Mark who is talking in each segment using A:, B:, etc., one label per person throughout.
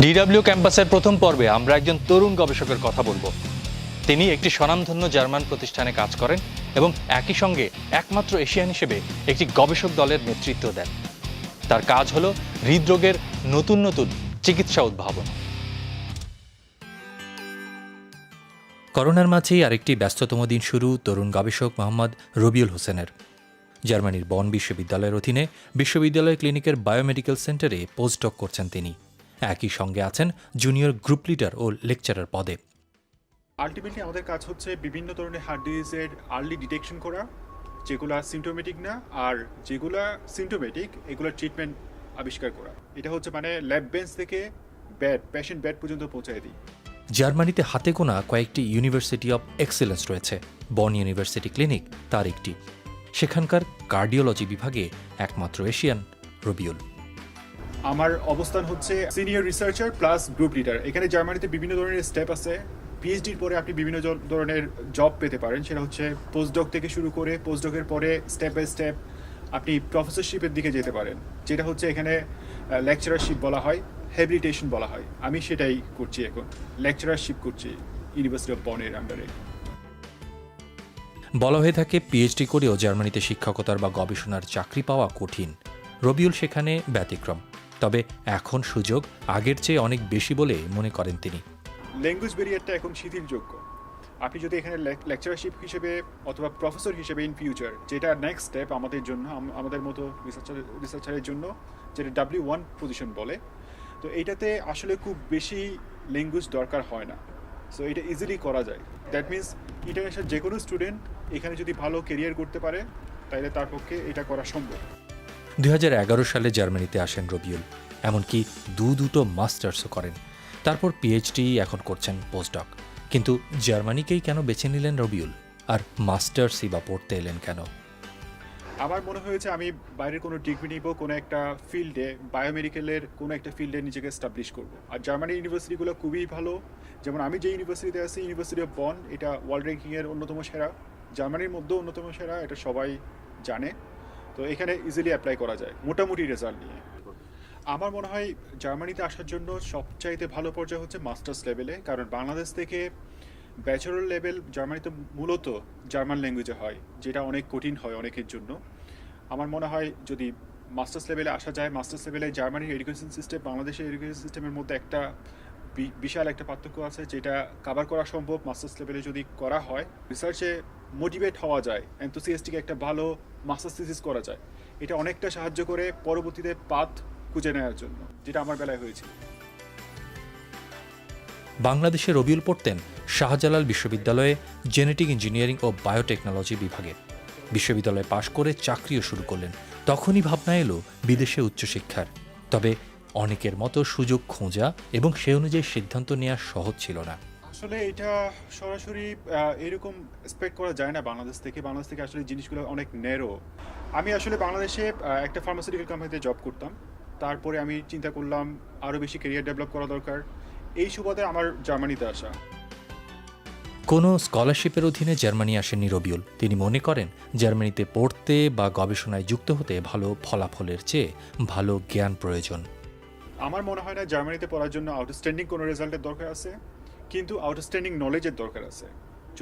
A: DW ক্যাম্পাসের প্রথম পর্বে আমরা একজন তরুণ গবেষকের কথা বলবো। তিনি একটি স্বনামধন্য জার্মান প্রতিষ্ঠানে কাজ করেন এবং একই সঙ্গে একমাত্র এশিয়ান হিসেবে একটি গবেষক দলের নেতৃত্ব দেন। তার কাজ হলো হৃদরোগের নতুন নতুন চিকিৎসা উদ্ভাবন। করোনার মাঝেই আরেকটি ব্যস্ততম দিন শুরু তরুণ গবেষক মোহাম্মদ রবিউল হোসেনের। জার্মানির বন বিশ্ববিদ্যালয়ের অধীনে বিশ্ববিদ্যালয় ক্লিনিকের বায়োমেডিক্যাল সেন্টারে পোস্টডক করছেন তিনি। একই সঙ্গে আছেন জুনিয়র গ্রুপ লিডার ও লেকচারার পদে।
B: আলটিমেটলি আমাদের কাজ হচ্ছে বিভিন্ন ধরনের হার্ট ডিজিজের আর্লি ডিটেকশন করা, যেগুলো সিমটোমেটিক না, আর যেগুলো সিমটোমেটিক এগুলোর ট্রিটমেন্ট আবিষ্কার করা। এটা হচ্ছে মানে ল্যাব বেঞ্চ থেকে পেশেন্ট বেড পর্যন্ত পৌঁছায় দিই।
A: জার্মানিতে হাতে গোনা কয়েকটি ইউনিভার্সিটি অব এক্সেলেন্স রয়েছে। বন ইউনিভার্সিটি ক্লিনিক তার একটি। সেখানকার কার্ডিওলজি বিভাগে একমাত্র এশিয়ান রবিউল।
B: আমার অবস্থান হচ্ছে senior researcher plus group leader. এখানে জার্মানিতে বিভিন্ন ধরনের স্টেপ আছে। পিএইচডির পরে আপনি বিভিন্ন ধরনের জব পেতে পারেন। সেটা হচ্ছে পোস্টডক থেকে শুরু করে পোস্টডকের পরে স্টেপ বাই স্টেপ আপনি প্রফেসরশিপের দিকে যেতে পারেন, যেটা হচ্ছে এখানে লেকচারারশিপ বলা হয়, হ্যাবিলিটেশন বলা হয়। আমি সেটাই করছি, এখন লেকচারারশিপ করছি ইউনিভার্সিটি অফ বনের আন্ডারে।
A: বলা হয়ে থাকে পিএইচডি করেও জার্মানিতে শিক্ষকতার বা গবেষণার চাকরি পাওয়া কঠিন। রবিউল সেখানে ব্যতিক্রম, তবে এখন সুযোগ আগের চেয়ে অনেক বেশি বলে মনে করেন তিনি।
B: ল্যাঙ্গুয়েজ ব্যারিয়ারটা এখন শিথিলযোগ্য। আপনি যদি এখানে লেকচারারশিপ হিসেবে অথবা প্রফেসর হিসেবে ইন ফিউচার, যেটা নেক্সট স্টেপ আমাদের জন্য, আমাদের মতো রিসার্চারের জন্য, যেটা W1 পজিশন বলে, তো এইটাতে আসলে খুব বেশি ল্যাঙ্গুয়েজ দরকার হয় না। সো এটা ইজিলি করা যায়। দ্যাট মিনস ইন্টারন্যাশনাল যে কোনো স্টুডেন্ট এখানে যদি ভালো কেরিয়ার করতে পারে তাহলে তার পক্ষে এটা করা সম্ভব।
A: 2011 সালে জার্মানিতে আসেন রবিউল, এমনকি দুটো মাস্টার্সও করেন। তারপর পিএইচডি, এখন করছেন পোস্টডক। কিন্তু জার্মানিকেই কেন বেছে নিলেন রবিউল, আর মাস্টার্সই বা পড়তে এলেন কেন?
B: আমার মনে হয়েছে আমি বাইরের কোনো ডিগ্রি নিব, কোনো একটা ফিল্ডে, বায়োমেডিক্যালের কোনো একটা ফিল্ডে নিজেকে এস্টাবলিশ করব। আর জার্মানির ইউনিভার্সিটিগুলো খুবই ভালো। যেমন আমি যে ইউনিভার্সিটিতে আছি, ইউনিভার্সিটি অফ বন, এটা ওয়ার্ল্ড র্যাঙ্কিংয়ের অন্যতম সেরা, জার্মানির মধ্যেও অন্যতম সেরা, এটা সবাই জানে। তো এখানে ইজিলি অ্যাপ্লাই করা যায় মোটামুটি রেজাল্ট নিয়ে। আমার মনে হয় জার্মানিতে আসার জন্য সবচাইতে ভালো পর্যায়ে হচ্ছে মাস্টার্স লেভেলে, কারণ বাংলাদেশ থেকে ব্যাচেলর লেভেল জার্মানিতে মূলত জার্মান ল্যাঙ্গুয়েজে হয়, যেটা অনেক কঠিন হয় অনেকের জন্য। আমার মনে হয় যদি মাস্টার্স লেভেলে আসা যায়, মাস্টার্স লেভেলে জার্মানির এডুকেশন সিস্টেম বাংলাদেশের এডুকেশন সিস্টেমের মধ্যে একটা বিশাল একটা পার্থক্য আছে, যেটা কভার করা সম্ভব মাস্টার্স লেভেলে যদি করা হয়। রিসার্চে মোটিভেট হওয়া যায়, এনথুসিয়াস্টিক একটা ভালো মাস্টার্স থিসিস করা যায়। এটা অনেকটা সাহায্য করে পরবর্তীতে পাথ খুঁজে নেওয়ার জন্য, যেটা আমার বেলায় হয়েছিল।
A: বাংলাদেশে রবিউল পড়তেন শাহজালাল বিশ্ববিদ্যালয়ে জেনেটিক ইঞ্জিনিয়ারিং ও বায়োটেকনোলজি বিভাগে। বিশ্ববিদ্যালয়ে পাশ করে চাকরিও শুরু করলেন। তখনই ভাবনা এলো বিদেশে উচ্চশিক্ষার। তবে অনেকের মতো সুযোগ খোঁজা এবং সে অনুযায়ী সিদ্ধান্ত নেওয়া সহজ ছিল না।
B: আসলে এটা সরাসরি এরকম এক্সপেক্ট করা যায় না বাংলাদেশ থেকে। বাংলাদেশ থেকে আসলে জিনিসগুলো অনেক ন্যারো। আমি আসলে বাংলাদেশে একটা ফার্মাসিউটিক্যাল কোম্পানিতে জব করতাম। তারপরে আমি চিন্তা করলাম আরও বেশি ক্যারিয়ার ডেভেলপ করা দরকার। এই সুবাদে আমার জার্মানিতে আসা।
A: কোনো স্কলারশিপের অধীনে জার্মানি আসেননি রবিউল। তিনি মনে করেন জার্মানিতে পড়তে বা গবেষণায় যুক্ত হতে ভালো ফলাফলের চেয়ে ভালো জ্ঞান প্রয়োজন।
B: আমার মনে হয় না জার্মানিতে পড়ার জন্য আউটস্ট্যান্ডিং কোনো রেজাল্টের দরকার আছে, কিন্তু আউটস্ট্যান্ডিং নলেজের দরকার আছে।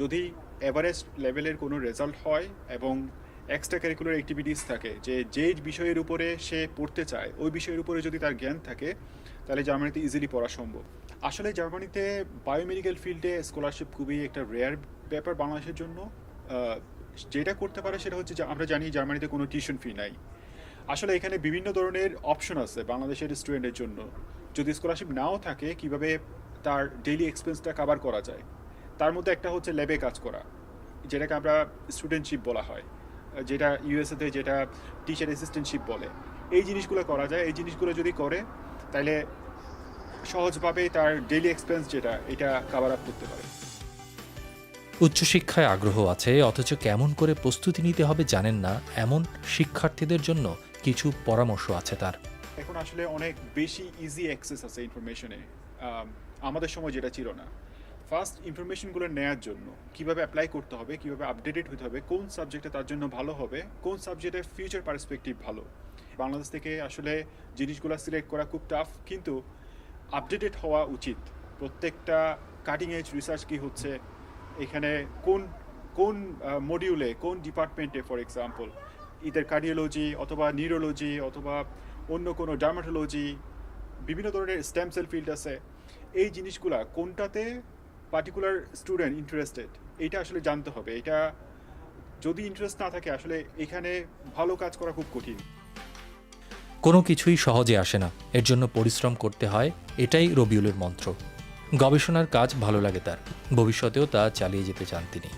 B: যদি এভারেজ লেভেলের কোনো রেজাল্ট হয় এবং এক্সট্রা কারিকুলার অ্যাক্টিভিটিস থাকে, যে বিষয়ের উপরে সে পড়তে চায় ওই বিষয়ের উপরে যদি তার জ্ঞান থাকে, তাহলে জার্মানিতে ইজিলি পড়া সম্ভব। আসলে জার্মানিতে বায়োমেডিক্যাল ফিল্ডে স্কলারশিপ খুবই একটা রেয়ার ব্যাপার বাংলাদেশের জন্য। যেটা করতে পারে সেটা হচ্ছে যে আমরা জানি জার্মানিতে কোনো টিউশন ফি নাই। আসলে এখানে বিভিন্ন ধরনের অপশন আছে বাংলাদেশের স্টুডেন্টের জন্য। যদি স্কলারশিপ নাও থাকে, কিভাবে তার ডেইলি এক্সপেন্সটা কভার করা যায়। তার মধ্যে একটা হচ্ছে ল্যাবে কাজ করা, যেটাকে আমরা স্টুডেন্টশিপ বলা হয়, যেটা ইউএসএতে যেটা টিচার অ্যাসিস্ট্যান্টশিপ বলে। এই জিনিসগুলো করা যায়। এই জিনিসগুলো যদি করে তাহলে সহজভাবে তার ডেইলি এক্সপেন্স যেটা, এটা কভার আপ করতে পারে।
A: উচ্চশিক্ষায় আগ্রহ আছে, অথচ কেমন করে প্রস্তুতি নিতে হবে জানেন না, এমন শিক্ষার্থীদের জন্য কিছু পরামর্শ আছে তার।
B: এখন আসলে অনেক বেশি ইজি অ্যাক্সেস আছে ইনফরমেশনে, আমাদের সময় যেটা ছিল না। ফার্স্ট ইনফরমেশনগুলো নেওয়ার জন্য কীভাবে অ্যাপ্লাই করতে হবে, কীভাবে আপডেটেড হতে হবে, কোন সাবজেক্টে তার জন্য ভালো হবে, কোন সাবজেক্টের ফিউচার পার্সপেক্টিভ ভালো। বাংলাদেশ থেকে আসলে জিনিসগুলো সিলেক্ট করা খুব টাফ, কিন্তু আপডেটেড হওয়া উচিত। প্রত্যেকটা কাটিং এজ রিসার্চ কি হচ্ছে, এখানে কোন কোন মডিউলে কোন ডিপার্টমেন্টে, ফর এক্সাম্পল ইদার কার্ডিওলজি অথবা নিউরোলজি অথবা অন্য কোনো ডার্মাটোলজি, বিভিন্ন ধরনের স্টেম সেল ফিল্ড আছে, এই জিনিসগুলা কোনটাতে পার্টিকুলার স্টুডেন্ট ইন্টারেস্টেড এইটা আসলে জানতে হবে। এটা যদি ইন্টারেস্ট না থাকে আসলে এখানে ভালো কাজ করা খুব কঠিন।
A: কোনো কিছুই সহজে আসে না, এর জন্য পরিশ্রম করতে হয়, এটাই রবিউলের মন্ত্র। গবেষণার কাজ ভালো লাগে তার, ভবিষ্যতেও তা চালিয়ে যেতে চান তিনি।